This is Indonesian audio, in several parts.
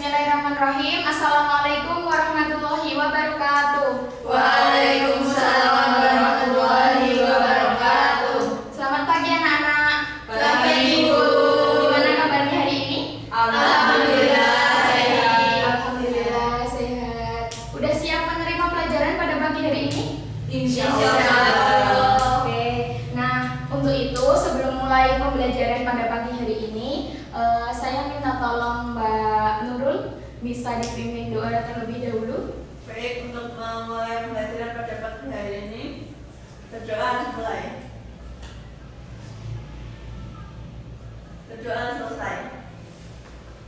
Bismillahirrahmanirrahim. Assalamualaikum warahmatullahi wabarakatuh. Waalaikumsalam warahmatullahi wabarakatuh. Selamat pagi anak-anak. Pagi Ibu. Gimana kabarnya hari ini? Alhamdulillah sehat. Alhamdulillah sehat. Udah siap menerima pelajaran pada pagi hari ini? Insyaallah. Oke. Nah, untuk itu sebelum mulai pembelajaran pada pagi hari ini, saya minta tolong Mbak Nurul bisa dipimpin doa terlebih dahulu. Baik, untuk memulai pembelajaran pada pagi hari ini, berdoa dimulai. Berdoa selesai.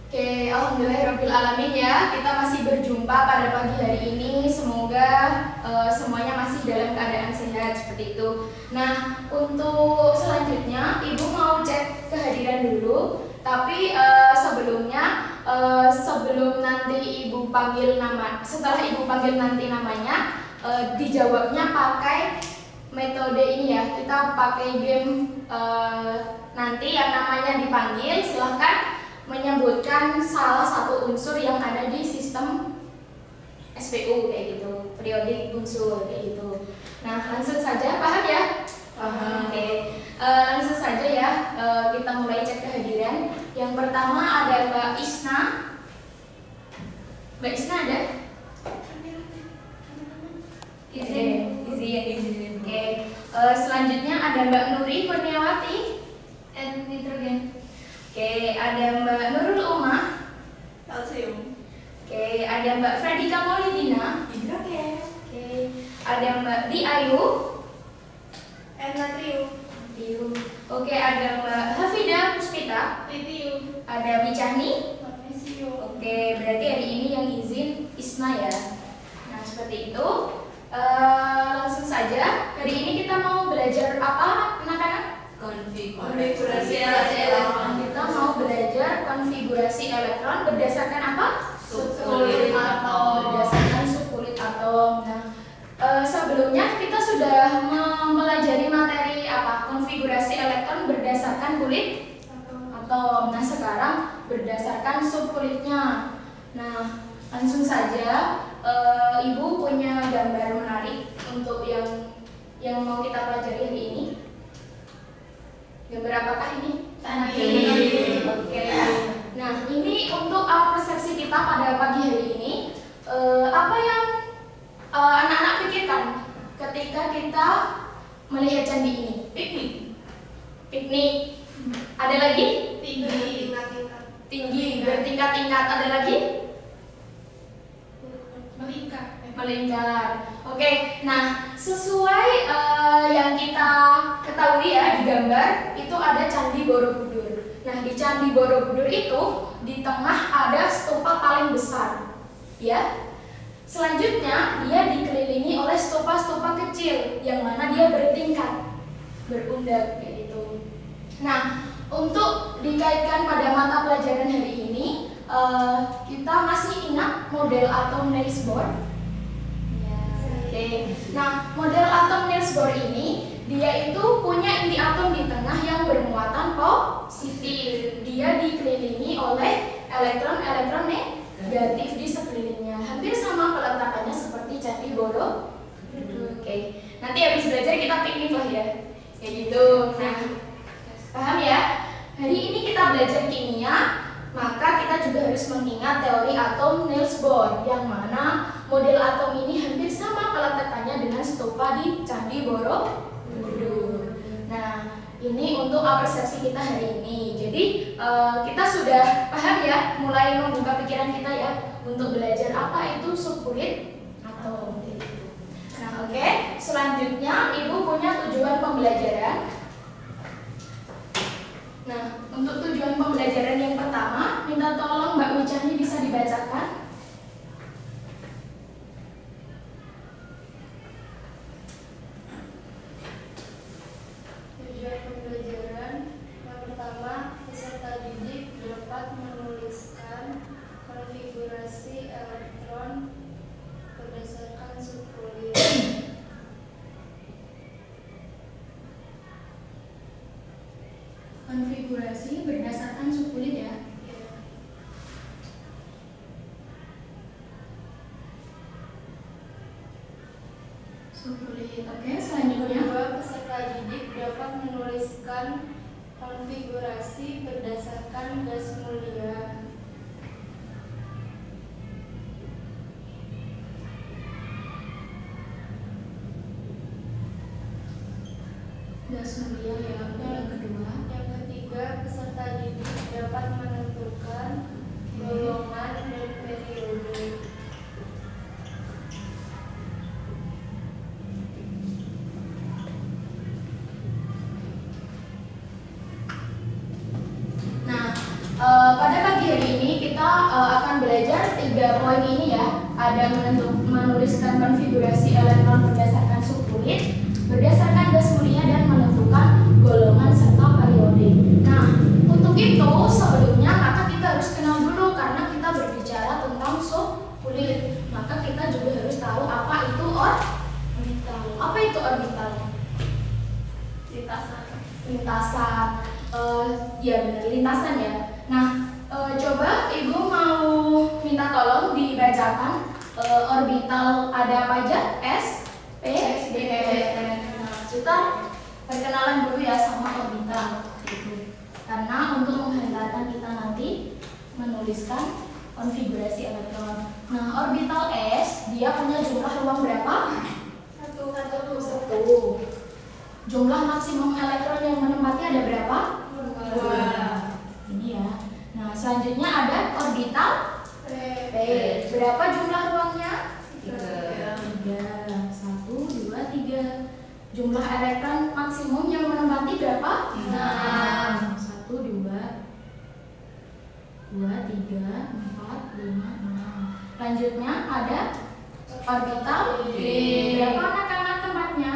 Oke, alhamdulillahirrabbilalamin ya. Kita masih berjumpa pada pagi hari ini. Semoga semuanya masih dalam keadaan sehat seperti itu. Nah, untuk selanjutnya Ibu mau cek kehadiran dulu. Tapi sebelumnya sebelum nanti Ibu panggil nama, setelah Ibu panggil nanti namanya, dijawabnya pakai metode ini ya. Kita pakai game nanti yang namanya dipanggil. Silahkan menyebutkan salah satu unsur yang ada di sistem SPU kayak gitu, periodik unsur kayak gitu. Nah, langsung saja, paham ya? Paham. Oke, langsung saja ya, kita mulai cek kehadiran. Yang pertama ada Mbak Isna. Mbak Isna ada? Izin. Oke, selanjutnya ada Mbak Nuri Kurniawati. Nitrogen. Oke, ada Mbak Nurul Umah. Kalsium. Oke, ada Mbak Fredika Maulidina. Hidrogen. Oke, ada Mbak Di Ayu. Natrium. Oke, ada Mbak Hafida Puspita. Litium. Ada Wicani. Magnesium. Oke, berarti hari ini yang izin Isna ya. Nah, seperti itu. Langsung saja. Hari ini kita mau belajar apa, anak-anak? Konfigurasi elektron. Kita mau belajar konfigurasi elektron berdasarkan apa? Subkulit atom. Berdasarkan subkulit atom. Nah, sebelumnya kita sudah mempelajari materi apa? Konfigurasi elektron berdasarkan kulit atom. Nah, sekarang berdasarkan subkulitnya. Nah, langsung saja, Ibu punya gambar menarik untuk yang mau kita pelajari hari ini. Gambar apakah ini? Tanaman. Oke. Nah, ini untuk alat persepsi kita pada pagi hari ini. Apa yang anak-anak pikirkan ketika kita melihat candi ini? Piknik. Ada lagi? Tinggi, bertingkat-tingkat. Ada lagi? Melingkar. Oke, nah sesuai yang kita ketahui ya di gambar itu ada Candi Borobudur. Nah, di Candi Borobudur itu di tengah ada stupa paling besar, ya. Selanjutnya dia dikelilingi oleh stupa-stupa kecil yang mana dia bertingkat, berundak kayak gitu. Nah, untuk dikaitkan pada mata pelajaran hari ini, kita masih ingat model atom Niels Bohr? Oke. Nah, model atom Niels Bohr ini dia itu punya inti atom di tengah yang bermuatan positif. Dia dikelilingi oleh elektron-elektron negatif di sekelilingnya. Hampir sama peletakannya seperti Candi Borobudur. Oke. Nanti habis belajar kita piknik lah ya. Kayak gitu. Nah, paham ya? Hari ini kita belajar kimia, maka kita juga harus mengingat teori atom Niels Bohr yang mana model atom ini hampir sama peletakannya dengan stupa di Candi Borobudur. Nah, ini untuk persepsi kita hari ini. Jadi kita sudah paham ya, mulai membuka pikiran kita ya untuk belajar apa itu subkulit atom. Nah, oke. Selanjutnya Ibu punya tujuan pembelajaran. Nah, untuk tujuan pembelajaran yang pertama, minta tolong Mbak Wicani bisa dibacakan. Tujuan pembelajaran yang pertama, peserta didik dapat menuliskan konfigurasi elektron berdasarkan subkulit. Konfigurasi berdasarkan subkulit ya. Sukulit. Oke, selanjutnya. Kedua, peserta didik dapat menuliskan konfigurasi berdasarkan gas mulia. Gas mulia ya. Yang kedua. Yang ketiga, peserta didik dapat menentukan golongan dan periode. Nah, pada pagi hari ini kita akan belajar 3 poin ini ya. Ada menuliskan konfigurasi elektron berdasarkan subunit, berdasarkan gas mulia, dan menentukan golongan serta periode. Nah, untuk itu sebelumnya maka kita harus kenal dulu karena kita berbicara tentang subunit. Maka kita juga harus tahu apa itu orbital. Apa itu orbital? Lintasan. Lintasan. Ya benar, lintasan ya. Nah, coba Ibu mau minta tolong dibacakan orbital ada apa aja? S, P, D, Nah, kita perkenalan dulu ya sama orbital gitu. Karena untuk menghantarkan kita nanti menuliskan konfigurasi elektron. Nah, orbital S dia punya jumlah ruang berapa? Satu. Jumlah maksimum elektron yang menempati ada berapa? 2. Ini ya. Nah, selanjutnya ada orbital P. Berapa jumlah ruangnya? 3. 1, 2, 3. Jumlah elektron maksimum yang menempati berapa? 6. 1, 2, 3, 4, 5, 6. Selanjutnya ada orbital D. Berapa anak-anak tempatnya?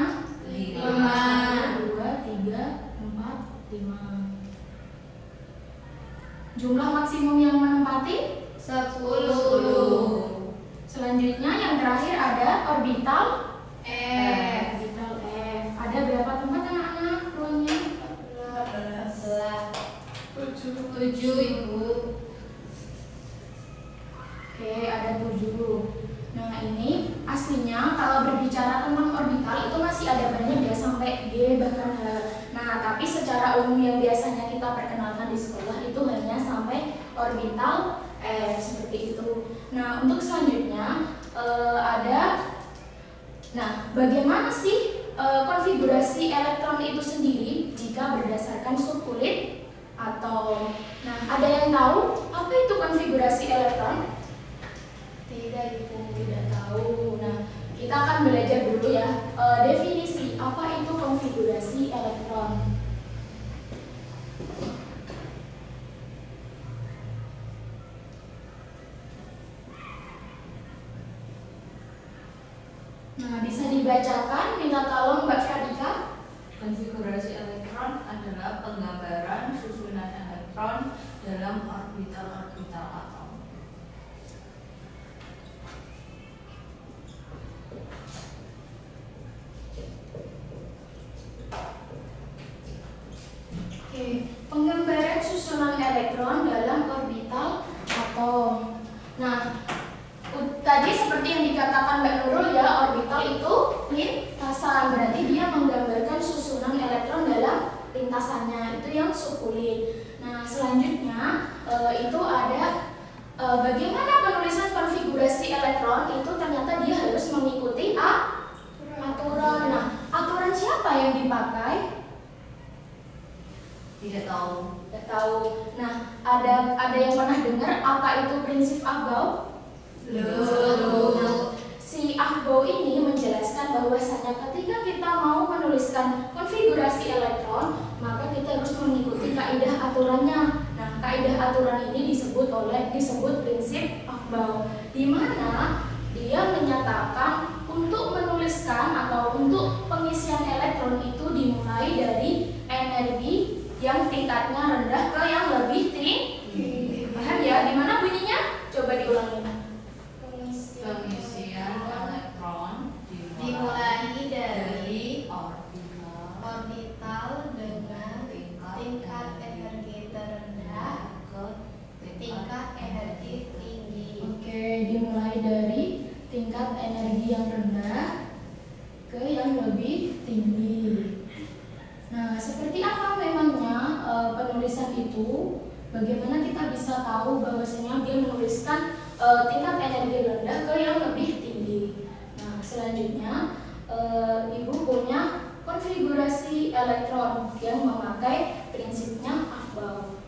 5. 2, 3, 4, 5. Jumlah maksimum yang menempati 10. Selanjutnya yang terakhir ada orbital F. Orbital F. Ada berapa tempat anak-anak ruangnya? 7 Ibu. Oke, ada 7. Nah, ini aslinya kalau berbicara tentang orbital itu masih ada banyak ya sampai G bahkan H. Nah, tapi secara umum yang biasanya kita perkenalkan di sekolah itu hanya sampai orbital F seperti itu. Nah, untuk selanjutnya bagaimana sih konfigurasi elektron itu sendiri jika berdasarkan subunit atau ada yang tahu apa itu konfigurasi elektron? Tidak, Ibu, tidak tahu. Nah, kita akan belajar dulu ya definisi apa itu konfigurasi elektron. Nah, bisa dibacakan, minta tolong Mbak Fadika. Konfigurasi elektron adalah penggambaran susunan elektron dalam orbital-orbital atom. Oke, penggambaran susunan elektron dalam orbital atom. Nah, tadi seperti yang dikatakan Mbak Nurul ya, orbital itu lintasan, berarti dia menggambarkan susunan elektron dalam lintasannya, itu yang subunit. Nah, selanjutnya itu ada bagaimana penulisan konfigurasi elektron itu ternyata dia harus mengikuti aturan. Nah, aturan siapa yang dipakai? Tidak tahu. Tidak tahu. Nah, ada yang pernah dengar apa itu prinsip Aufbau? Nah, si Aufbau ini menjelaskan bahwasanya ketika kita mau menuliskan konfigurasi elektron, maka kita harus mengikuti kaidah aturannya. Nah, kaidah aturan ini disebut prinsip Aufbau, di mana dia menyatakan untuk menuliskan atau untuk pengisian elektron itu dimulai dari energi yang tingkatnya rendah ke yang lebih tinggi. Paham ya? Gimana bunyinya? Coba diulangi. Pengisian elektron dimulai dari orbital dengan tingkat energi terendah ke tingkat energi tinggi. Oke, dimulai dari tingkat energi yang rendah ke bisa tahu bahwasanya dia menuliskan tingkat energi rendah ke yang lebih tinggi. Nah, selanjutnya Ibu punya konfigurasi elektron yang memakai prinsipnya Aufbau.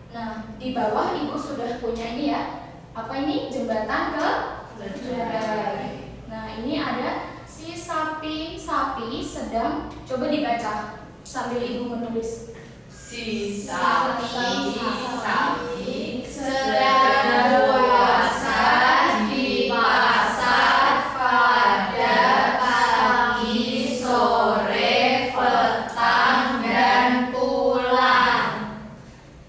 Nah, di bawah Ibu sudah punya ini ya. Apa ini? Jembatan keledai. Nah, ini ada si sapi sedang, coba dibaca sambil Ibu menulis. Si sapi sedang puasa di pasar pada pagi, sore, petang, dan pulang.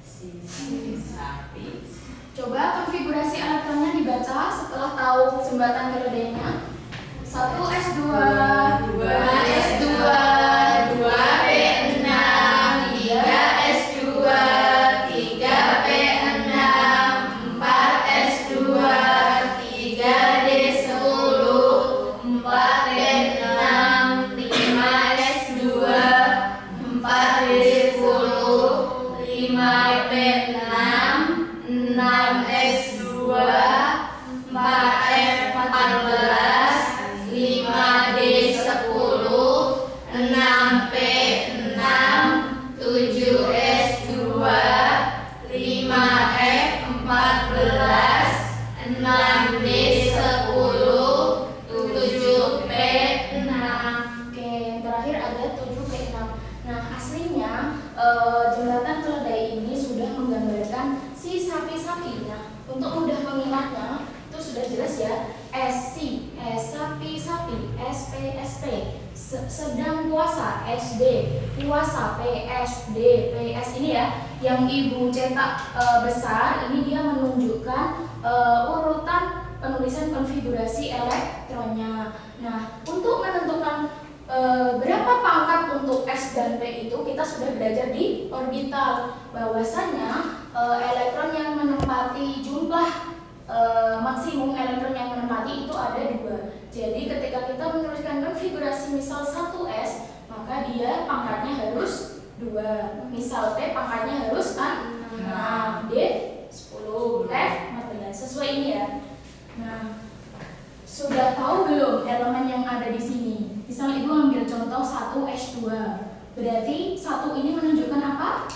Si sapi. Coba konfigurasi elektronnya dibaca setelah tahu jembatan keledainya. 1 S2, 2 S2, 2P6, 3 S2, 3P6, 4 S2, 3D10, 4D6, 5 S2, 4D10, 5P6, 6 S2, 4F14, 5D10, 6P6, 7S2, 5F14, 6D10, 7P6. Oke, yang terakhir ada 7P6. Nah, aslinya jembatan keledai ini sudah menggambarkan si sapi-sapi. Nah, untuk mudah mengingatnya itu sudah jelas ya. SC, sapi-sapi, SP, sedang puasa, SD, puasa, PSD, PS ini ya, yang Ibu cetak besar, ini dia menunjukkan urutan penulisan konfigurasi elektronnya. Nah, untuk menentukan berapa pangkat untuk S dan P itu kita sudah belajar di orbital, bahwasanya elektron yang menempati jumlah maksimum elektron yang menempati itu ada 2. Jadi ketika kita menuliskan konfigurasi misal 1S, maka dia pangkatnya harus 2. Misal P pangkatnya harus 6, D 10, F 14. Sesuai ini ya. Nah, sudah tahu belum elemen yang ada di sini? Misal Ibu ambil contoh 1S2. Berarti 1 ini menunjukkan apa?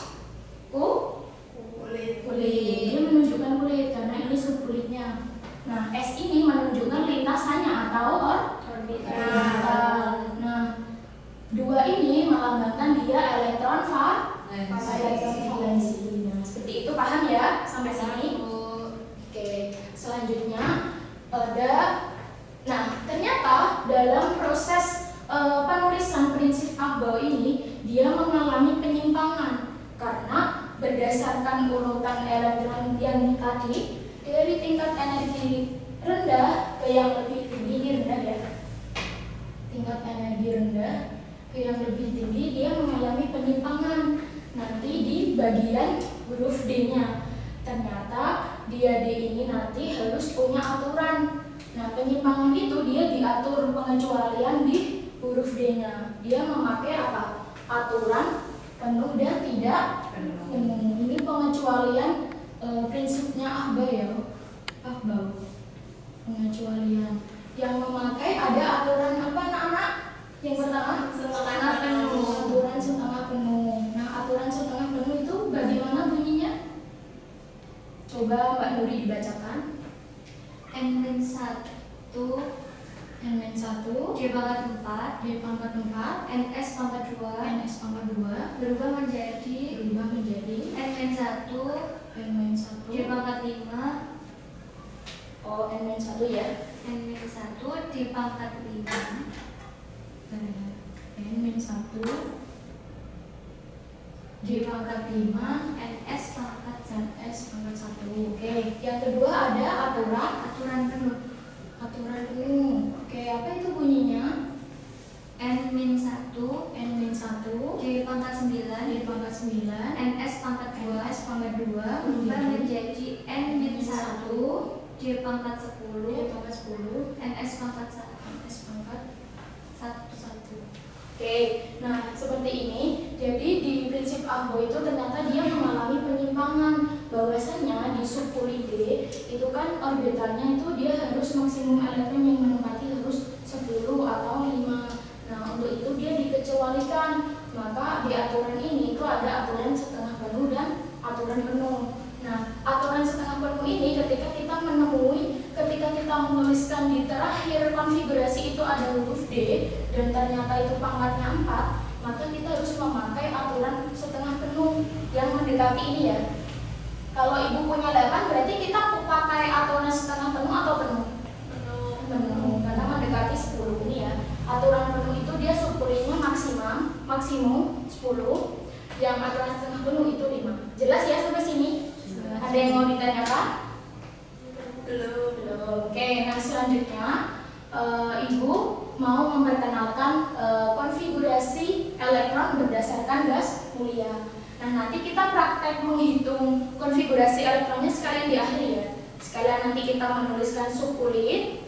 Kulit. Dia menunjukkan kulit karena ini subkulitnya. Nah, S ini menunjukkan lintasannya atau orbital. Nah, 2 ini melambangkan dia elektron valensi. Nah, seperti itu, paham ya sampai sini? Oke, selanjutnya ada. Nah, ternyata dalam proses penulisan prinsip Aufbau ini dia mengalami penyimpangan karena berdasarkan urutan elektron yang tadi dari tingkat energi rendah ke yang lebih tinggi, ini rendah ya, tingkat energi rendah ke yang lebih tinggi, dia mengalami penyimpangan nanti di bagian huruf D-nya. Ternyata dia D ini nanti harus punya aturan. Nah, penyimpangan itu dia diatur pengecualian di huruf D-nya. Dia memakai apa? Aturan penuh dan tidak penuh. Ini pengecualian prinsipnya Aufbau. Pengecualian yang memakai ada aturan apa, anak-anak? Yang pertama setengah penuh. Aturan setengah penuh. Nah, aturan setengah penuh itu bagaimana bunyinya? Coba Mbak Nuri dibacakan. N-1 N-1 D pangkat 4 NS pangkat 2 berubah menjadi N-1 D pangkat 5 Oh, N-1 ya. N-1 D pangkat 5 N-1 D pangkat 5 NS pangkat 1. Oke, yang kedua ada aturan penuh. Oke, apa itu bunyinya? N-1 D pangkat 9 NS pangkat 2 berubah menjadi N-1 D pangkat 10 NS pangkat 1. Oke, nah seperti ini. Jadi di prinsip Aufbau itu ternyata dia mengalami penyimpangan bahwasanya di subkulit D itu kan orbitalnya itu dia harus maksimum elektron yang menempati harus 10 atau 5. Nah, untuk itu dia dikecualikan. Maka di aturan ini itu ada aturan setengah penuh dan aturan penuh. Nah, aturan setengah penuh ini ketika kita menuliskan di terakhir konfigurasi itu ada huruf D dan ternyata itu pangkatnya 4, maka kita harus memakai aturan setengah penuh yang mendekati ini ya. Kalau ibu punya 8 berarti kita pakai aturan setengah penuh atau penuh? Penuh, karena mendekati 10 ini ya. Aturan penuh itu dia subkulitnya maksimum 10, yang aturan setengah penuh itu 5. Jelas ya sampai sini? Ada yang mau ditanyakan? Belum. Oke, nah selanjutnya ibu mau memperkenalkan konfigurasi elektron berdasarkan gas mulia. Nah, nanti kita praktek menghitung konfigurasi elektronnya sekalian di akhir ya. Sekalian nanti kita menuliskan subkulit,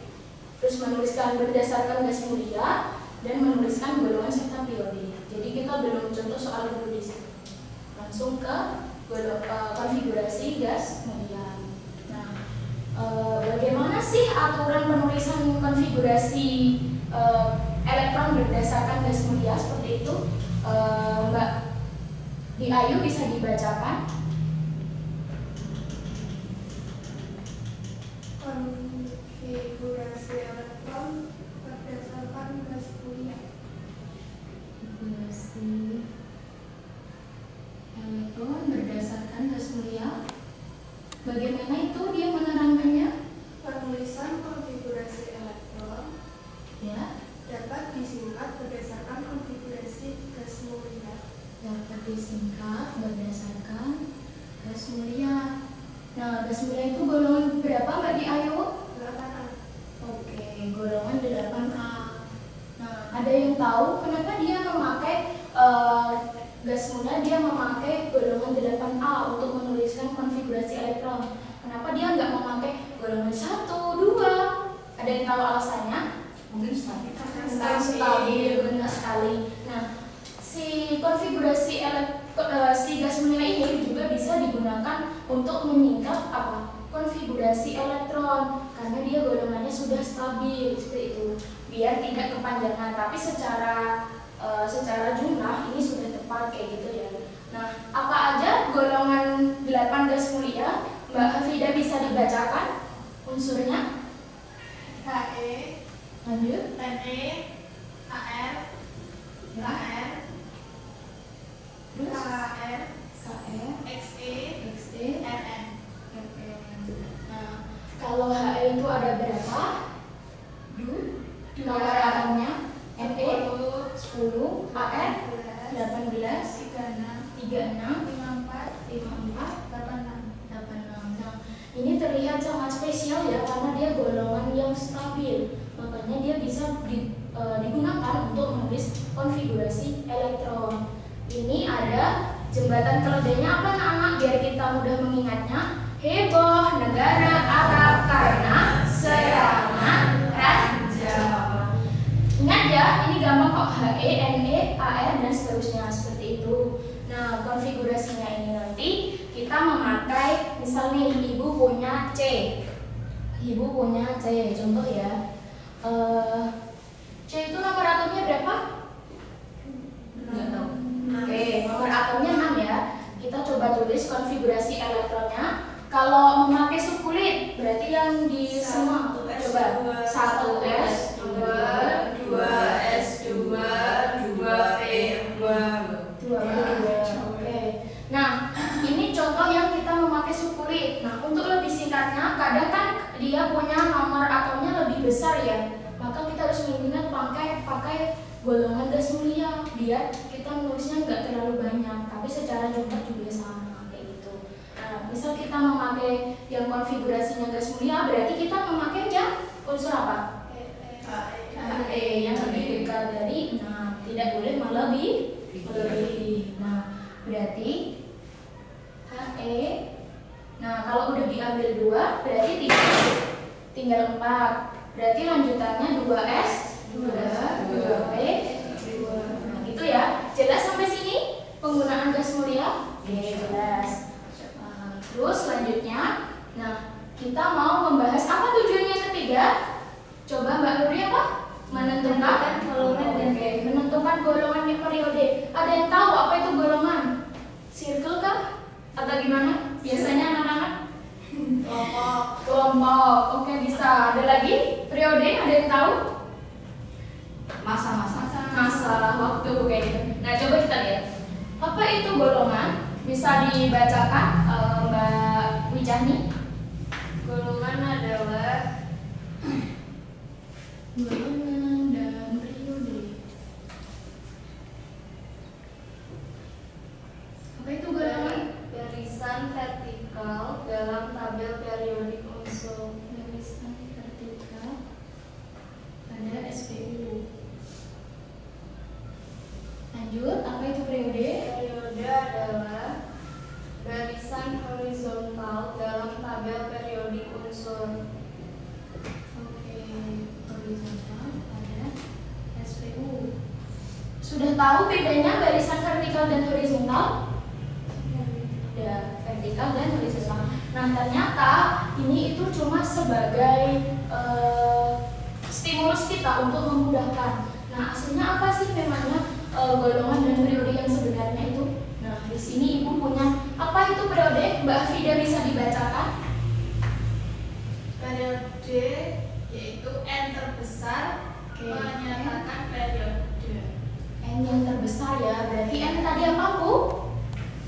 terus menuliskan berdasarkan gas mulia, dan menuliskan golongan serta periode. Jadi kita belum contoh soal dulu di sini. Langsung ke konfigurasi gas mulia. Nah, bagaimana sih aturan penulisan konfigurasi elektron berdasarkan gas mulia seperti itu? Mbak Di Ayu bisa dibacakan? Konfigurasi elektron berdasarkan gas mulia. Konfigurasi elektron berdasarkan gas mulia. Bagaimana itu dia menerangkannya? Penulisan konfigurasi elektron Ya, dapat disingkat berdasarkan konfigurasi gas mulia. dapat disingkat berdasarkan gas mulia. Nah, gas mulia itu golongan berapa Mbak Di Ayu? 8A. Oke, golongan 8A. Nah, ada yang tahu kenapa dia memakai gas mulia, dia memakai golongan 8A untuk menuliskan konfigurasi elektron? Kenapa dia nggak memakai golongan 1, 2? Ada yang tahu alasannya? Mungkin stabil. Stabil, benar sekali. Nah, si konfigurasi si gas mulia ini juga bisa digunakan untuk menyingkat konfigurasi elektron, karena dia golongannya sudah stabil seperti itu, biar tidak kepanjangan, tapi secara jumlah ini sudah tepat kayak gitu ya. Nah, apa aja golongan 8 gas mulia? Mbak Hafidah bisa dibacakan unsurnya? He, Lanjut. Ne, Ar, Kr, Terus Kr, KR, Xe, XE, Rn. Nah, kalau HE itu ada berapa? Nomor atomnya Ne 10, AR 18, 36, 54, 86. Nah, ini terlihat sangat spesial ya, karena dia golongan yang stabil. Makanya dia bisa digunakan untuk menulis konfigurasi elektron. Ini ada jembatan keledainya apa anak-anak, biar kita mudah mengingatnya. Heboh negara Arab karena serangan raja. Ingat ya, ini gampang kok, HE, Ne, AR dan seterusnya seperti itu. Nah, konfigurasinya ini nanti kita memakai, misal nih ibu punya C. Ibu punya C, contoh ya. C itu nomor atomnya berapa? Nggak tahu. Oke, nomor atomnya 6 ya. Kita coba tulis konfigurasi elektronnya. Kalau memakai subkulit, berarti yang di semua coba 1S, 2, 2S2, 2P2. Oke. Nah, ini contoh yang kita memakai subkulit. Nah, untuk lebih singkatnya, kadang kan dia punya nomor atomnya lebih besar ya. Maka kita harus mengingat pakai golongan gas mulia biar kita menulisnya nggak terlalu banyak, tapi secara jumlah juga sama kayak gitu. Nah, misal kita memakai yang konfigurasinya gas mulia, berarti kita memakai yang unsur apa? HE yang lebih dekat dari 6, tidak boleh melebihi. Nah, berarti HE. Nah, kalau udah diambil 2, berarti tinggal 4. Berarti lanjutannya 2S, 2P, 2. Nah, gitu ya. Jelas sampai sini penggunaan gas mulia? Oke, jelas. Terus selanjutnya, nah kita mau membahas apa tujuannya yang ketiga? Coba Mbak Nuri apa? Menentukan golongan dan periode. Menentukan golongan yang periode. Ada yang tahu apa itu golongan? Circle kah? Atau gimana? Biasanya anak-anak? Kelompok. Oke, bisa. Ada lagi? Periode? Ada yang tahu? Masa waktu kayak gitu. Nah, coba kita lihat. Apa itu golongan? Bisa dibacakan Mbak Wijani? Golongan adalah Golongan dan periode. Apa itu golongan? Barisan vertikal dalam tabel periodik unsur. Barisan vertikal pada SPU. Lanjut, apa itu periode? Periode adalah barisan horizontal dalam tabel periodik unsur. Oke, horizontal pada SPU. Sudah tahu bedanya barisan vertikal dan horizontal? Ya, vertikal dan horizontal. Nah, ternyata ini itu cuma sebagai stimulus kita untuk memudahkan. Nah, aslinya apa sih memangnya golongan dan periode yang sebenarnya itu? Nah, di sini Ibu punya apa itu periode? Mbak Fida bisa dibacakan? periode yaitu N terbesar menyatakan periode. N yang terbesar ya, berarti N tadi apa Bu?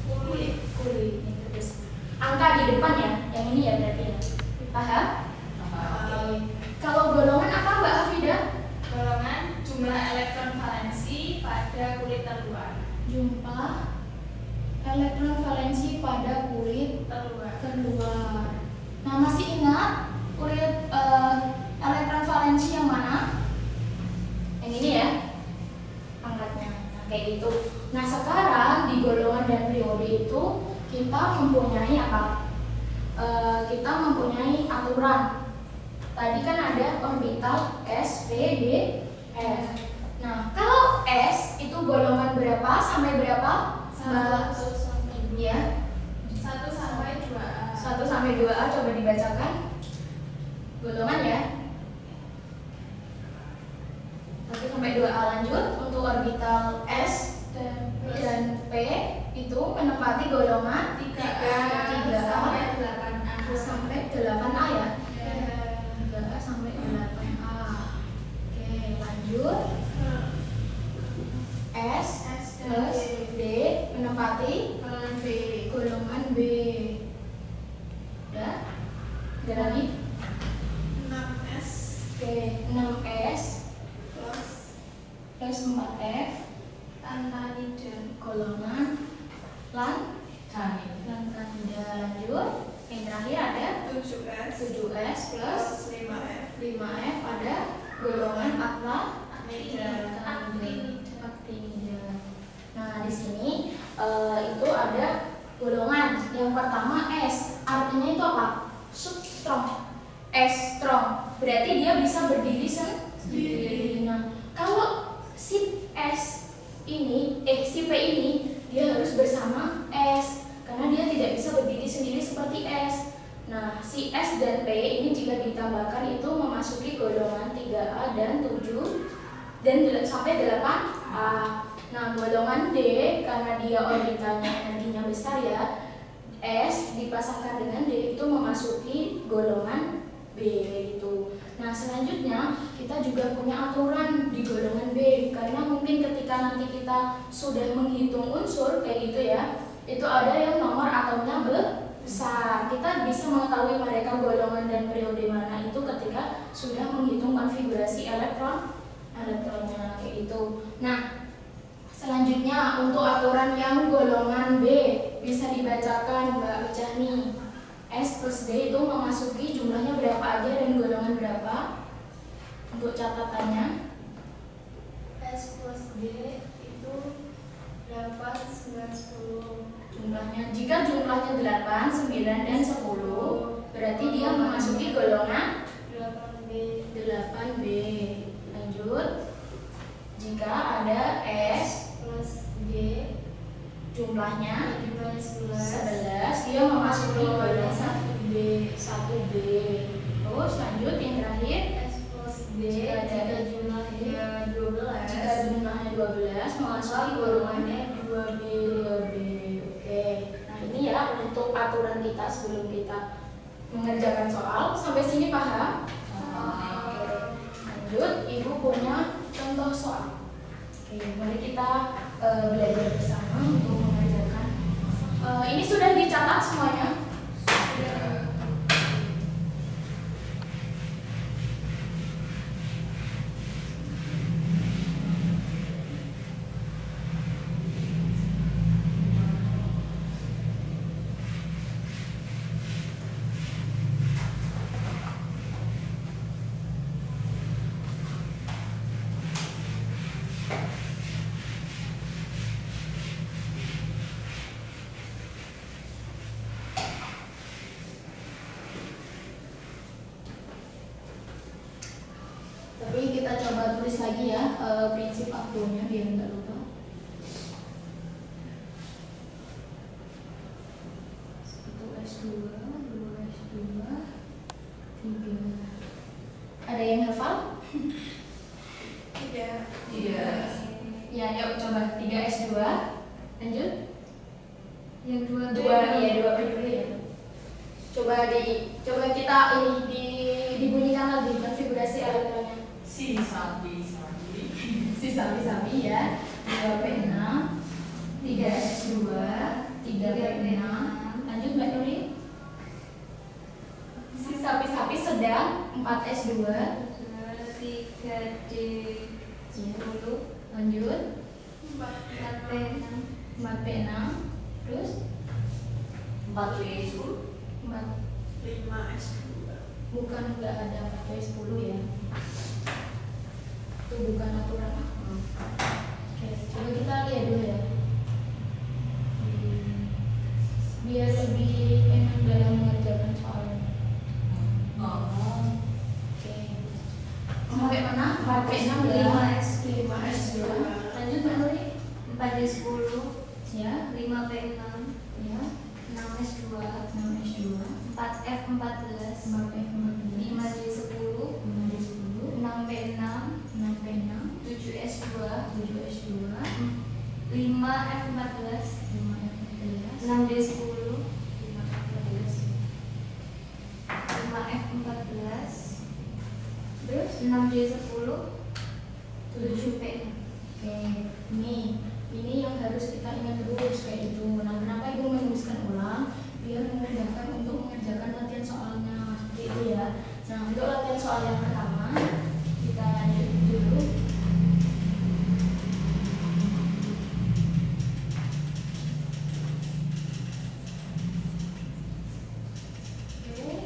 Kulit. Kulit yang terbesar. Angka di depan ya, yang ini ya berarti ya. Paham? Oke. Kalau golongan apa Mbak Hafida? Golongan jumlah elektron valensi pada kulit terluar. Jumlah elektron valensi pada kulit terluar. Nah, masih ingat kulit elektron valensi yang mana? Yang ini ya, angkatnya. Nah, kayak gitu. Nah, sekarang di golongan dan periode itu kita mempunyai apa? Kita mempunyai aturan. Tadi kan ada orbital S, P, D, F. Nah, kalau S itu golongan berapa sampai berapa? 1 sampai 2. Ya, 1 sampai 2A. 1 sampai 2A coba dibacakan. Golongan ya. 1 sampai 2A lanjut. Untuk orbital S dan P itu menempati golongan 3A sampai 8A. sampai 8A ya. 3A sampai 8A. Oke, lanjut. S plus D menempati golongan B. Udah? Ada lagi? 6S Oke, 6S plus plus 4F tantanida. golongan lantanida. Lanjut. Yang terakhir ada 7S 7S plus 5F 5F ada golongan Actinida. actinida. Nah, di sini itu ada golongan. Yang pertama S, artinya itu apa? Strong. S strong. Berarti dia bisa berdiri sendiri. Nah, kalau si S ini, si P ini, dia harus bersama S karena dia tidak bisa berdiri sendiri seperti S. Nah, si S dan P ini jika ditambahkan itu memasuki golongan 3A dan 7 dan sampai 8A. Nah, golongan D karena dia orbitalnya energinya besar ya, S dipasangkan dengan D itu memasuki golongan B itu. Nah, selanjutnya kita juga punya aturan di golongan B karena mungkin ketika nanti kita sudah menghitung unsur kayak gitu ya, itu ada yang nomor atomnya besar. Kita bisa mengetahui mereka golongan dan periode mana itu ketika sudah menghitung konfigurasi elektronnya kayak gitu. Nah, selanjutnya untuk aturan yang golongan B bisa dibacakan Mbak Wijani. S plus D itu memasuki jumlahnya berapa aja dan golongan berapa? Untuk catatannya S plus D itu 8, 9, 10. jumlahnya, jika jumlahnya 8, 9, dan 10 berarti dia memasuki golongan 8B. 8B. Lanjut. Jika ada S plus D jumlahnya jumlahnya 11. 11 dia memasuki B. Terus lanjut yang terakhir S plus D jika jika jumlahnya 12. jika jumlahnya 12 memasuki golongannya 2B. Oke. Nah, ini ya untuk aturan kita sebelum kita mengerjakan soal. Sampai sini paham? Oke. Lanjut, Ibu punya contoh soal. Oke, mari kita belajar bersama untuk mengerjakan. Ini sudah dicatat semuanya? Tapi kita coba tulis lagi ya prinsip akunnya biar nggak lupa. Satu S2, 2 S2, 3. Ada yang hafal? Tidak. Ya, yuk coba 3 S2. Lanjut. Yang 2 2 dulu ya. Coba kita ini dibunyikan lagi konfigurasi elektronnya. Si sapi. Si sapi ya. 2P6, 3S2, 3P6. Lanjut Mbak Nuri. Si sapi sedang 4S2, 3D 10. lanjut 4P6. 4P6. Terus 4 S 4, 5 S 2. bukan nggak ada 4P10 ya. Itu bukan aturan aku. Oke, coba kita lihat dulu ya. Biar lebih enak dalam mengerjakan soalnya. Oke. Sampai mana? 4P6, 5S2. Lanjut Mbak Nuri. 4D10. Ya, 5P6. ya. 6S2. 6S2. 4F14. 4F14. 5D10. 5D10. 6P6. 6P6. 7S2. 7S2. 5F14. 5F14. 6D10. 5F14. Terus 6D10. 7P6. Oke, ini yang harus kita ingat terus kayak itu. Nah, kenapa Ibu menuliskan ulang? Biar memudahkan untuk mengerjakan latihan soalnya seperti itu ya. Nah, untuk latihan soal yang pertama kita lanjut dulu. Oke,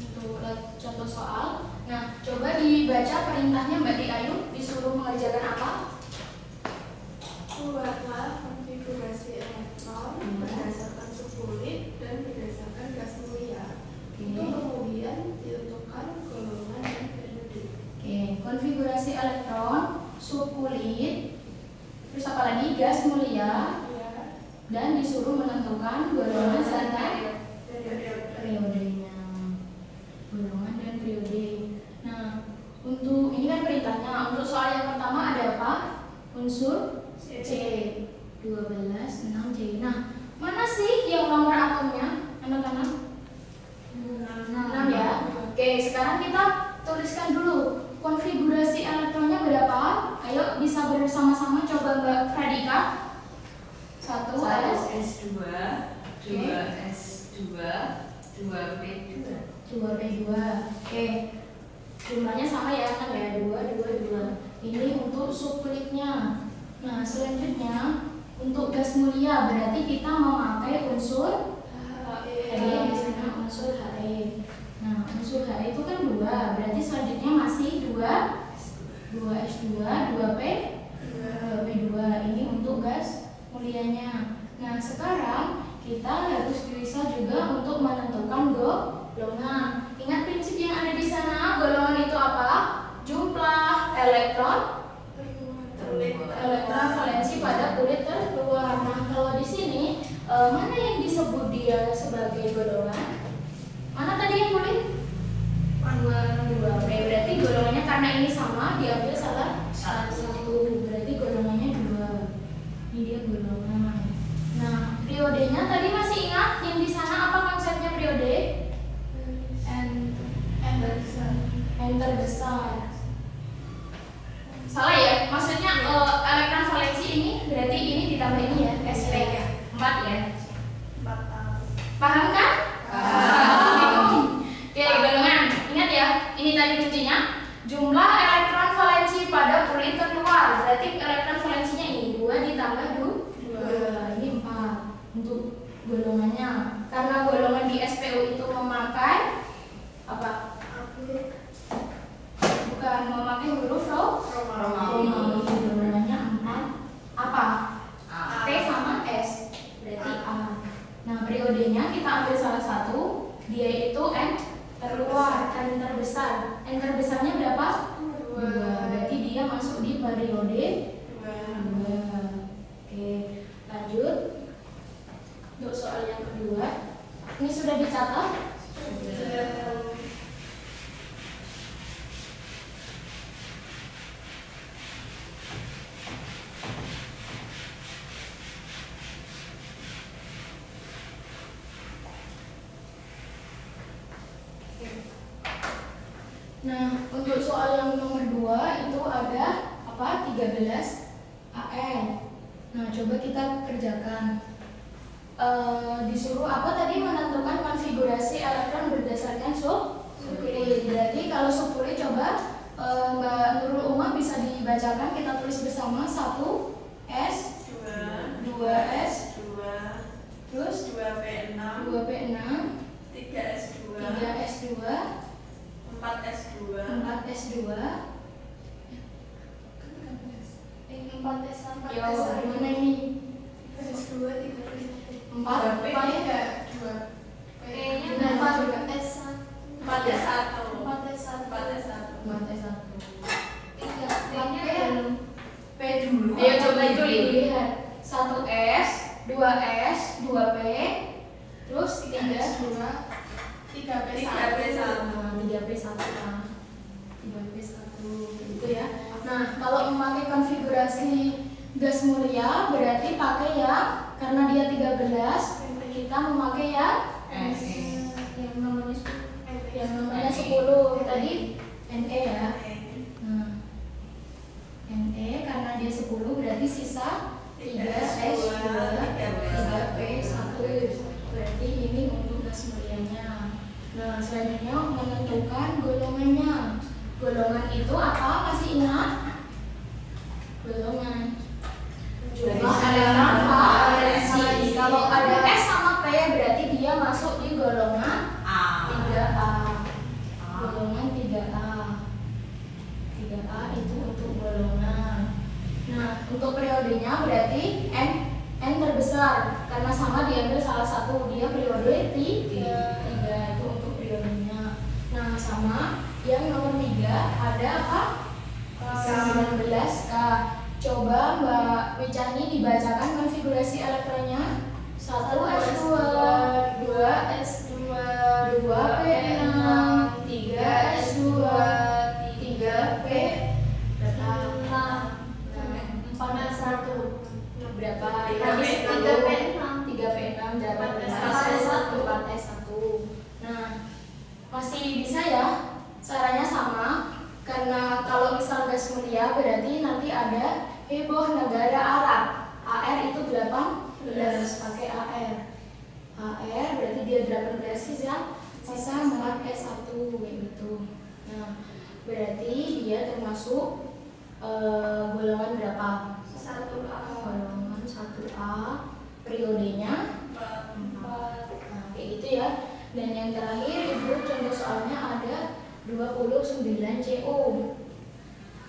untuk contoh soal. Nah, coba dibaca perintahnya Mbak Di Ayu, disuruh mengerjakan apa? Buatlah konfigurasi elektron berdasarkan subunit dan berdasarkan gas mulia. Itu kemudian ditentukan golongan dan periode. Oke, konfigurasi elektron, subkulit, terus apa lagi? Gas mulia, Ya, dan disuruh menentukan golongan serta periode. periodenya. Golongan dan periode. Nah, untuk ini kan perintahnya. Untuk soal yang pertama ada apa? Unsur C 12, 6C. Nah, mana sih yang nomor atomnya? Anak-anak? 6 ya. Oke, sekarang kita tuliskan dulu konfigurasi elektronnya berapa. Ayo bisa bersama-sama coba Mbak Pradika. 1 S2, 2 S2, 2 P2. 2P2. Oke. Jumlahnya sama ya kan ya, 2, 2, 2. Ini untuk subkulitnya. Nah, selanjutnya untuk gas mulia berarti kita memakai unsur He di sana unsur He. Nah, unsur He itu kan 2, berarti selanjutnya masih 2S2, 2P2. Ini untuk gas mulianya. Nah, sekarang kita harus bisa juga untuk menentukan golongan. Ingat prinsip yang ada di sana, golongan itu apa? Jumlah elektron valensi pada kulit terluar. Nah, kalau di sini mana yang disebut dia sebagai golongan? Mana tadi ini sama, diambil salah satu, berarti golongannya 2. Ini dia golongan. Nah, periodenya tadi masih ingat yang di sana apa konsepnya periode? N terbesar. Salah ya? Maksudnya elektron valensi ini berarti ini ditambah ini ya, SP 4 ya. 4A. Paham kan? Paham. Oke, golongan. Ingat ya, ini tadi kuncinya. Jumlah elektron valensi pada kulit terkeluar. Berarti elektron valensinya ini 2 ditambah 2. Ini 4 untuk golongannya. Karena golongan di SPU itu memakai apa? Bukan memakai huruf Romawi. Golongannya 4 apa? T sama S. Berarti A. Nah, periodenya kita ambil salah satu, dia itu N terluar, N terbesar. N terbesarnya berapa? 2. Berarti dia masuk di periode 2. Oke, lanjut. Untuk soal yang kedua, ini sudah dicatat? Nah, untuk soal yang nomor 2 itu ada apa? 13 AN. Nah, coba kita kerjakan. Disuruh apa tadi? Menentukan konfigurasi elektron berdasarkan sukulit. Berarti kalau sukulit coba Mbak Nurul Umah bisa dibacakan, kita tulis bersama. 1 S 2 S 2 terus 2P6 2P6 3S2 3S2 4S2 4S2 4S1 Yo, gimana ini? S2 3 4 P-nya ada 2. P-nya Nah, 4S1 4S1 4S1 4S1 4S1 3P-nya belum. P dulu. Ayo coba itu dilihat. 1S 2S 2P terus 3S2 3P1 3P1A 3P1 gitu ya. Nah, kalau memakai konfigurasi gas mulia berarti pakai ya, karena dia 13 kita memakai ya yang nomornya 10 tadi NE ya. Nah, NE karena dia 10 berarti sisa 3S2 3P1 berarti ini untuk gas mulianya. Nah, selanjutnya menentukan golongannya. Golongan itu apa? Masih ingat? Golongan jumlah elektron valensi. Kalau ada S sama P berarti dia masuk di golongan 3A. Golongan 3A. 3A itu untuk golongan. Nah, untuk periodenya berarti N terbesar karena sama diambil salah satu, dia periode 3 itu untuk periodenya. Nah, sama yang nomor 3 ada apa? 19K. Coba Mbak Wicani dibacakan konfigurasi elektronnya. 1S2 2S2 2P6 3S2 3P6 4S1 berapa? 3P6 4S1. Nah, masih bisa ya? Caranya sama. Karena kalau misal gas mulia berarti nanti ada heboh negara Arab. AR itu 18 pakai AR. AR berarti dia 18 sisa 4S1 kayak gitu. Nah, berarti dia termasuk golongan berapa? 1A. Golongan 1A. Periodenya 4. Nah, kayak gitu ya. Dan yang terakhir Ibu contoh soalnya ada 29 CO.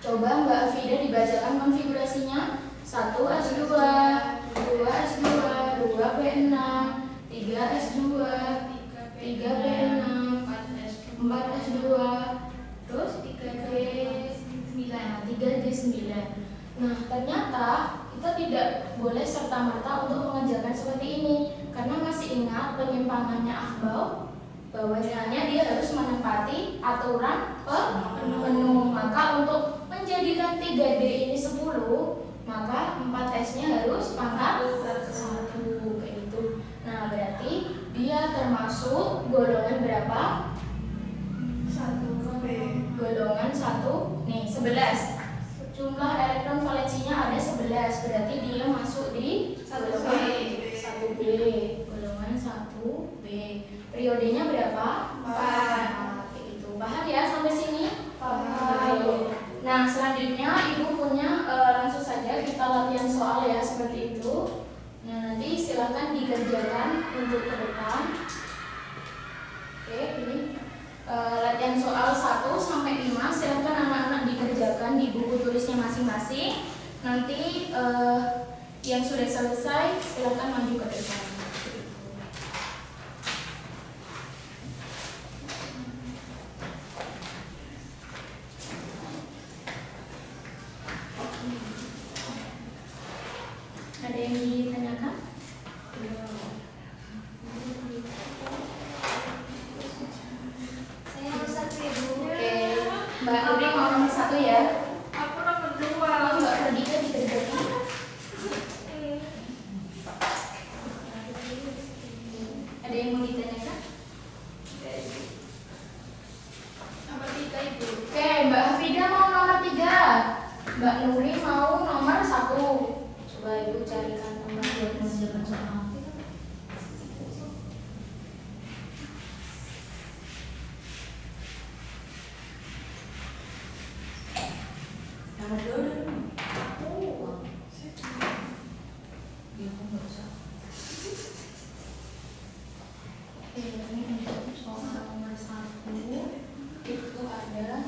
Coba Mbak Afida dibacakan konfigurasinya. 1S2 2S2 2P6 3S2 3P6 4S2 terus 3G9. Nah, ternyata kita tidak boleh serta-merta untuk mengerjakan seperti ini karena masih ingat penyimpangannya Afbau. bahwasanya dia harus menempati aturan penuh. Maka untuk menjadikan 3D ini 10, maka 4S-nya harus pangkat 1 kayak gitu. Nah, berarti dia termasuk golongan berapa? 1 B. Golongan 1 nih 11. Jumlah elektron valensinya ada 11, berarti dia masuk di golongan 1B. Golongan 1B. Periodenya berapa? 4. Kayak gitu. Paham ya sampai sini? Paham. Nah, selanjutnya Ibu punya langsung saja kita latihan soal ya seperti itu. Nah, nanti silakan dikerjakan untuk ke depan. Oke, ini latihan soal 1 sampai 5 silakan anak-anak dikerjakan di buku tulisnya masing-masing. Nanti yang sudah selesai silakan maju ke depan. Ada yang ditanyakan? Saya nomor 1 Ibu. Oke, Mbak Nuri mau nomor 1 ya. Aku nomor 2. Kalau Mbak Perdika dikerjakan. Ada yang mau ditanyakan? Nomor 3 Ibu. Oke, Mbak Hafida mau nomor 3. Mbak Nuri mau nomor 1. Coba Ibu carikan nomor buat mengerjakan soal. Nomor 2 dulu. Oke, ini untuk soal nomor 1 itu ada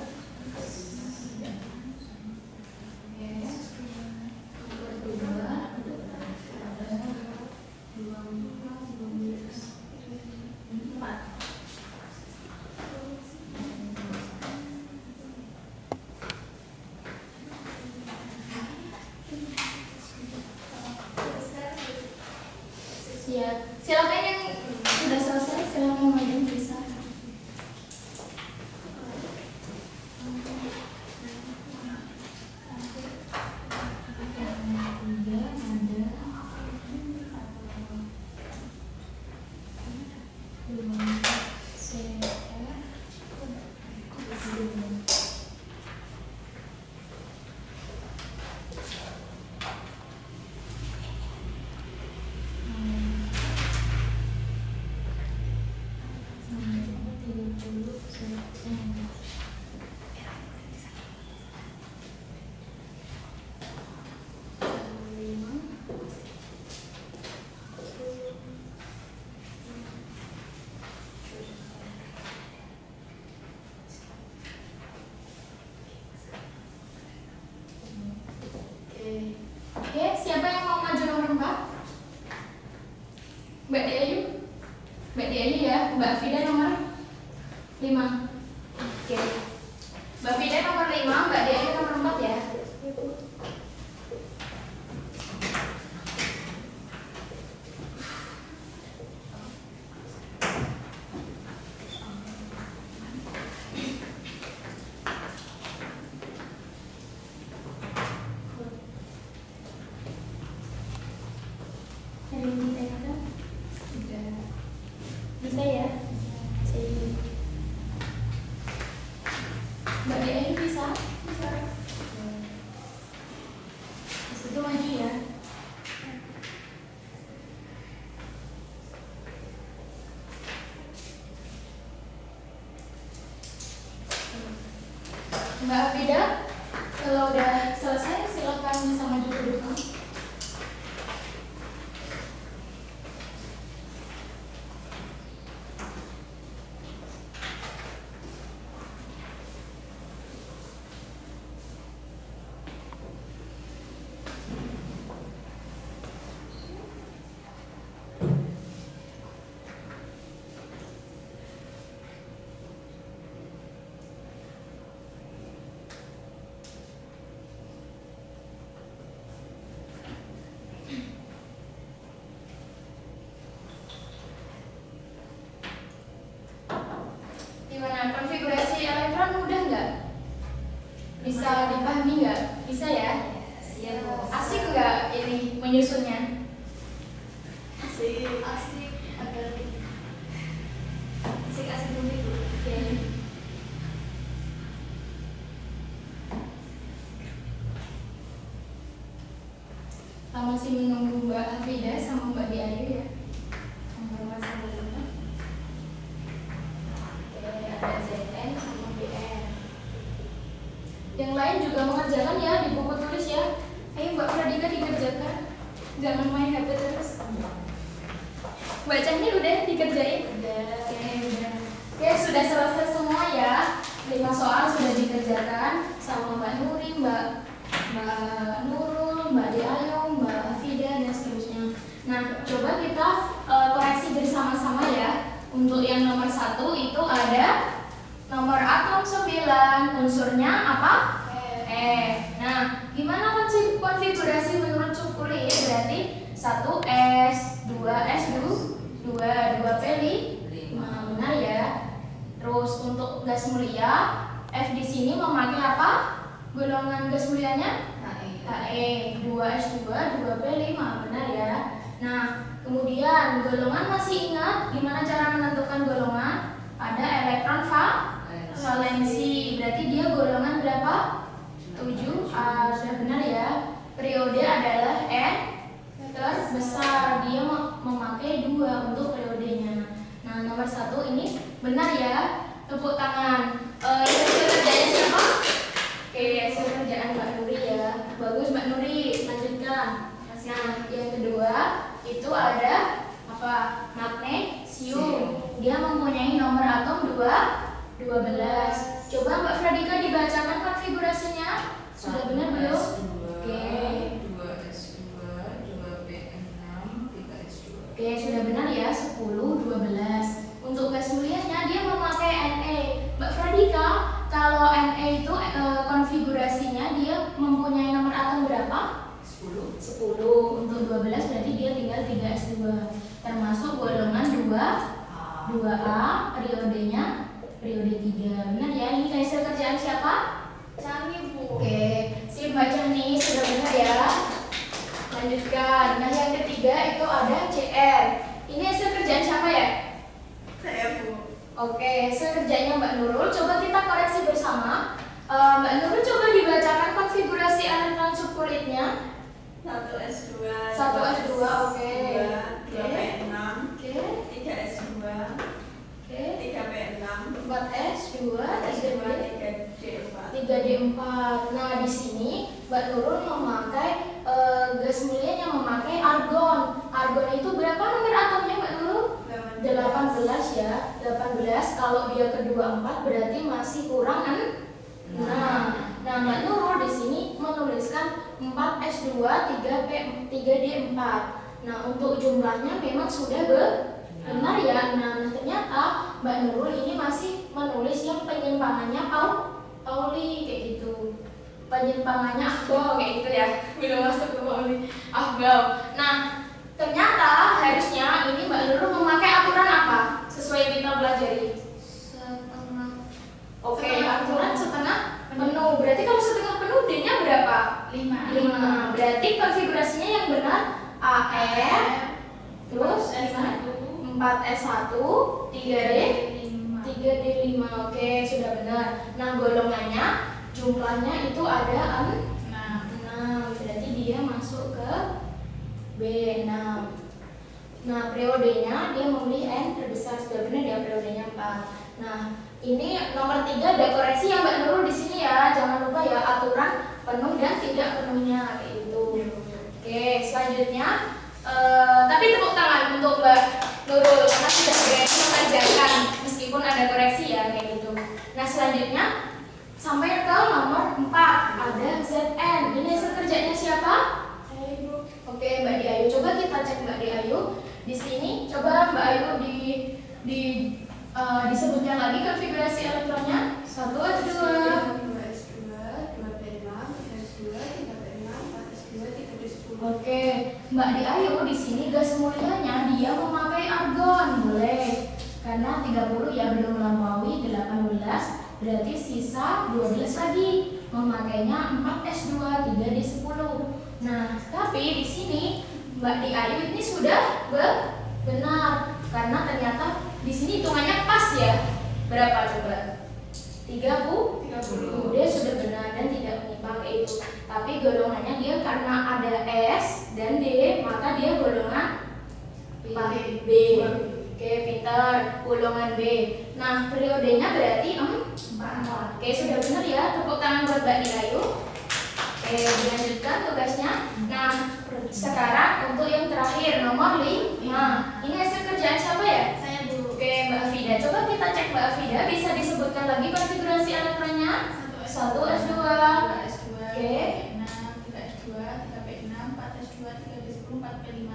ya, silakan yang sudah selesai silakan maju bisa. Oke, siapa yang mau maju nomor 4? Mbak Diayu? Mbak Diayu ya, Mbak Fida nomor 5. Oke. Mbak Fida nomor 5, Mbak Diayu nomor 4 ya. Ada yang ditanyakan? Bisa ya? Bisa. Mbak Diayu bisa? Bisa. Itu maju ya. Mbak Afida, kalau udah selesai silakan bisa maju ke depan. Gimana? Konfigurasi elektron mudah nggak? Bisa dipahami nggak? Bisa ya? Iya, Bu. Asik nggak ini menyusunnya? Asik. Asik ada Asik-asik dulu, Bu. Oke. Kita masih menunggu Mbak Hafida sama Mbak Diayu ya. Informasi dulu. Oke, ada ZN sama BN. Yang lain juga mengerjakan ya di buku tulis ya. Ayo Mbak Pradika dikerjakan. Jangan main HP terus. Bacanya udah dikerjain? Oke, udah. Oke, sudah selesai semua ya. 5 soal sudah dikerjakan sama Mbak Nuri, Mbak Nurul, Mbak Diayu, Mbak Hafida dan seterusnya. Nah, coba kita koreksi bersama-sama ya. Untuk yang nomor 1 itu ada nomor atom 9, unsurnya apa? Nah, gimana konfigurasi menurut sukulit? Berarti 1S, 2S2, 2P5, benar ya. Terus untuk gas mulia, F di sini memakai apa? Golongan gas mulianya? He, 2S2, 2P5, benar ya. Nah, kemudian golongan masih ingat gimana cara menentukan golongan? Ada elektron valensi, berarti dia golongan berapa? 7A, sudah benar ya. Periode adalah N terbesar, dia memakai 2 untuk periodenya. Nah, nomor 1 ini benar ya. Tepuk tangan. Hasil kerjanya siapa? Oke, hasil kerjaan Mbak Nuri ya. Bagus Mbak Nuri, lanjutkan. Nah, yang kedua itu ada apa? Magnesium. Dia mempunyai nomor atom 12. Coba Mbak Fradika dibacakan konfigurasinya. Sudah benar belum? Oke. 2S2, 2P6, 3S2. Oke, sudah benar ya. 10, 12. Untuk gas mulianya dia memakai Na. Mbak Fradika, kalau Na itu konfigurasinya dia mempunyai nomor atom berapa? 10. 10. Untuk 12 berarti dia tinggal 3S2. Termasuk golongan 2A, periodenya periode 3. Benar ya? Ini hasil kerjaan siapa? Cami, Bu. Oke, sip Mbak Cani, sudah benar ya. Lanjutkan. Nah, yang ketiga itu ada CR. Ini hasil kerjaan siapa ya? Saya, Bu. Oke, hasil kerjanya Mbak Nurul. Coba kita koreksi bersama. Mbak Nurul coba dibacakan konfigurasi elektron subkulitnya. 1S2, 1S2, oke. 2P6, Oke. 3S2, Oke. 3P6, 4S2, 4S2, 3D, 3D4. 3D4. Nah, di sini Mbak Nurul memakai gas mulianya memakai argon. Argon itu berapa nomor atomnya Mbak Nurul? 18 ya. 18 kalau dia kedua 4 berarti masih kurang 6. Nah, Mbak Nurul di sini menuliskan 4S2, 3D4. Nah, untuk jumlahnya memang sudah benar ya. Nah, ternyata Mbak Nurul ini masih menulis yang penyimpangannya Pauli kayak gitu. Penyimpangannya Ahbau kayak gitu ya. Belum masuk ke Pauli. Ahbau. Nah, ternyata harusnya ini Mbak Nurul memakai aturan apa? Sesuai kita pelajari. Setengah. Oke, aturan setengah penuh. Berarti kalau setengah penuh D-nya berapa? 5. Berarti konfigurasinya yang benar AR terus 4S1 3D5. Oke, sudah benar. Nah, golongannya jumlahnya itu ada 6. Berarti dia masuk ke B6. Nah, periodenya dia memilih N terbesar, sudah benar ya, periodenya 4. Nah, ini nomor 3 ada koreksi ya Mbak Nurul di sini ya. Jangan lupa ya aturan penuh dan tidak penuhnya kayak gitu. Oke, selanjutnya tapi tepuk tangan untuk Mbak Nurul karena sudah berani mengerjakan meskipun ada koreksi ya kayak gitu. Nah, selanjutnya sampai ke nomor 4 ada ZN. Ini hasil kerjanya siapa? Oke, Mbak Diayu. Coba kita cek Mbak Diayu. Di sini coba Mbak Ayu disebutkan lagi konfigurasi elektronnya. 1S2, 2S2, 2P6, 3S2, 3P6, 4S2, 3D10. Oke, Mbak Diayu di sini gas mulianya dia memakai argon, boleh. Karena 30 ya belum melampaui 18. berarti sisa 12 lagi. Memakainya 4S2, 3 di 10. Nah, tapi di sini Mbak Di Ayu ini sudah benar karena ternyata di sini hitungannya pas ya. Berapa coba? 30. Dia sudah benar dan tidak menyimpang itu. Tapi golongannya dia karena ada S dan D, maka dia golongan B. Oke, pintar. Golongan B. Nah, periodenya berarti 4. Oke, sudah benar ya. Tepuk tangan buat Mbak Di Ayu. Oke, dilanjutkan tugasnya. Nah, sekarang untuk yang terakhir nomor 5. Ini hasil kerjaan siapa ya? Saya Bu. Oke, Mbak Afida. Coba kita cek Mbak Afida. Bisa disebutkan lagi konfigurasi elektronnya? 1S2. 2S2, Oke. 3P6, 3S2, 3P6, 4S2, 3P10, 4P5.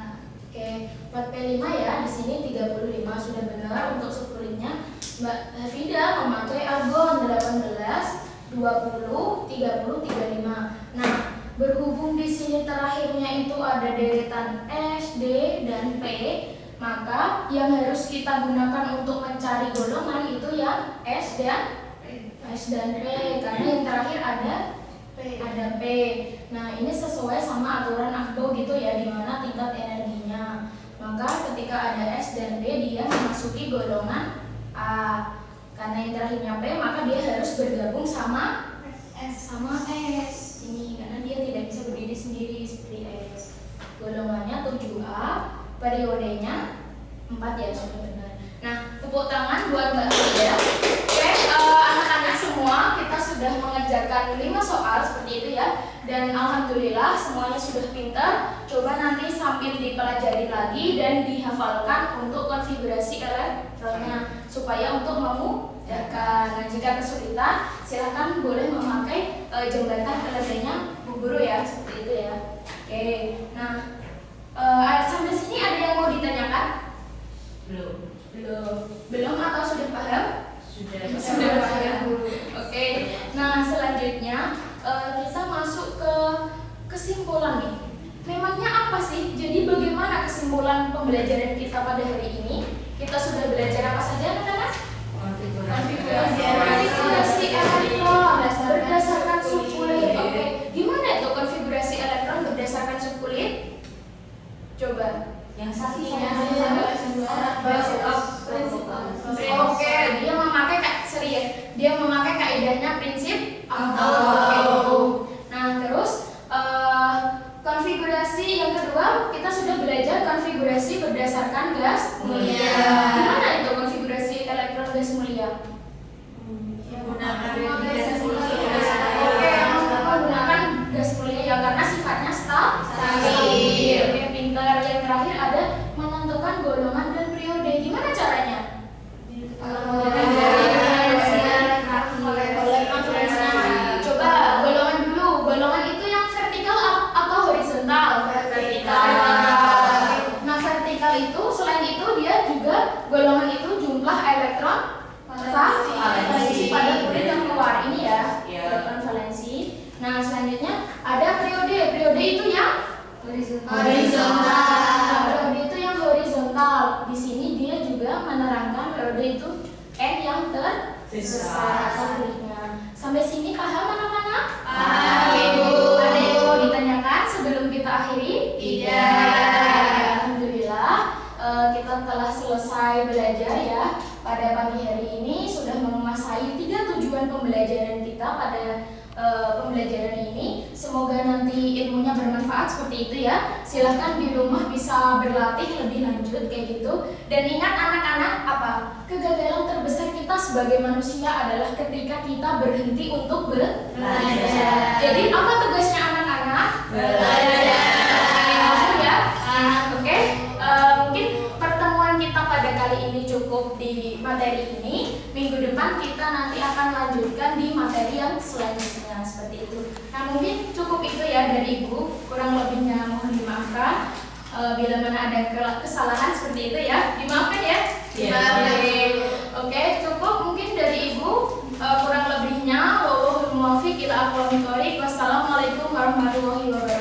Oke, 4P5 ya. Di sini 35 sudah benar untuk sulfurnya. Mbak Afida memakai argon 18, 20, 30, 35. Nah, berhubung di sini terakhirnya itu ada deretan S, D, dan P, maka yang harus kita gunakan untuk mencari golongan itu yang S dan P, karena yang terakhir ada P. Nah, ini sesuai sama aturan AFDO gitu ya, di mana tingkat energinya. Maka ketika ada S dan D, dia memasuki golongan A. Karena yang terakhirnya P, maka dia harus bergabung sama S ini, karena dia tidak bisa berdiri sendiri seperti S. Golongannya 7A, periodenya 4 ya, sudah benar. Nah, tepuk tangan buat Mbak Frida. Oke, anak-anak semua, kita sudah mengerjakan 5 soal seperti itu ya. Dan alhamdulillah semuanya sudah pintar. Coba nanti sambil dipelajari lagi dan dihafalkan untuk konfigurasi elektronnya supaya untuk memudahkan. Nah, jika kesulitan, silahkan boleh memakai jembatan keledainya Bu Guru ya, seperti itu ya. Oke, nah sampai sini ada yang mau ditanyakan? Belum atau sudah paham? Sudah paham. Oke, nah selanjutnya kita masuk ke kesimpulan nih. Memangnya apa sih? Jadi bagaimana kesimpulan pembelajaran kita pada hari ini? Kita sudah belajar apa saja anak-anak? Konfigurasi elektron berdasarkan subkulit. Oke, gimana itu konfigurasi elektron berdasarkan subkulit? Coba. Yang satunya Oke, dia memakai dia memakai kaidahnya prinsip Auto. Nah, terus konfigurasi yang kedua kita sudah belajar konfigurasi berdasarkan gas mulia. Gimana itu konfigurasi elektron gas mulia? Menggunakan gas mulia ya, karena sifatnya stabil. Oke, pintar. Yang terakhir ada menentukan golongan dan periode. Gimana caranya? Coba golongan dulu. Golongan itu yang vertikal atau horizontal? Vertikal. Nah, vertikal itu selain itu dia juga golongan itu jumlah elektron valensi pada kulit yang keluar ini ya. Elektron valensi. Nah, selanjutnya ada periode. Periode itu yang horizontal. Nah, periode itu yang horizontal. Di sini dia juga menerangkan periode itu N yang terbesar atau kuliahnya. Sampai sini paham anak-anak? Ada yang mau ditanyakan sebelum kita akhiri? Tidak. Alhamdulillah kita telah selesai belajar ya. Pada pagi hari ini sudah menguasai 3 tujuan pembelajaran kita pada pembelajaran ini. Semoga nanti ilmunya bermanfaat seperti itu ya. Silahkan di rumah bisa berlatih lebih lanjut kayak gitu. Dan ingat anak-anak, apa? Kegagalan terbesar kita sebagai manusia adalah ketika kita berhenti untuk belajar. Jadi apa tugasnya anak-anak? Belajar ya. Oke. Mungkin pertemuan kita pada kali ini cukup di materi ini. Minggu depan kita nanti akan lanjutkan di materi yang selanjutnya seperti itu. Nah, mungkin cukup itu ya dari Ibu. Kurang lebihnya mohon dimaafkan. Bila mana ada kesalahan seperti itu ya, dimaafkan ya. Oke, cukup mungkin dari Ibu. Kurang lebihnya wallahul muwaffiq ila aqwamit thoriq. Wassalamualaikum warahmatullahi wabarakatuh.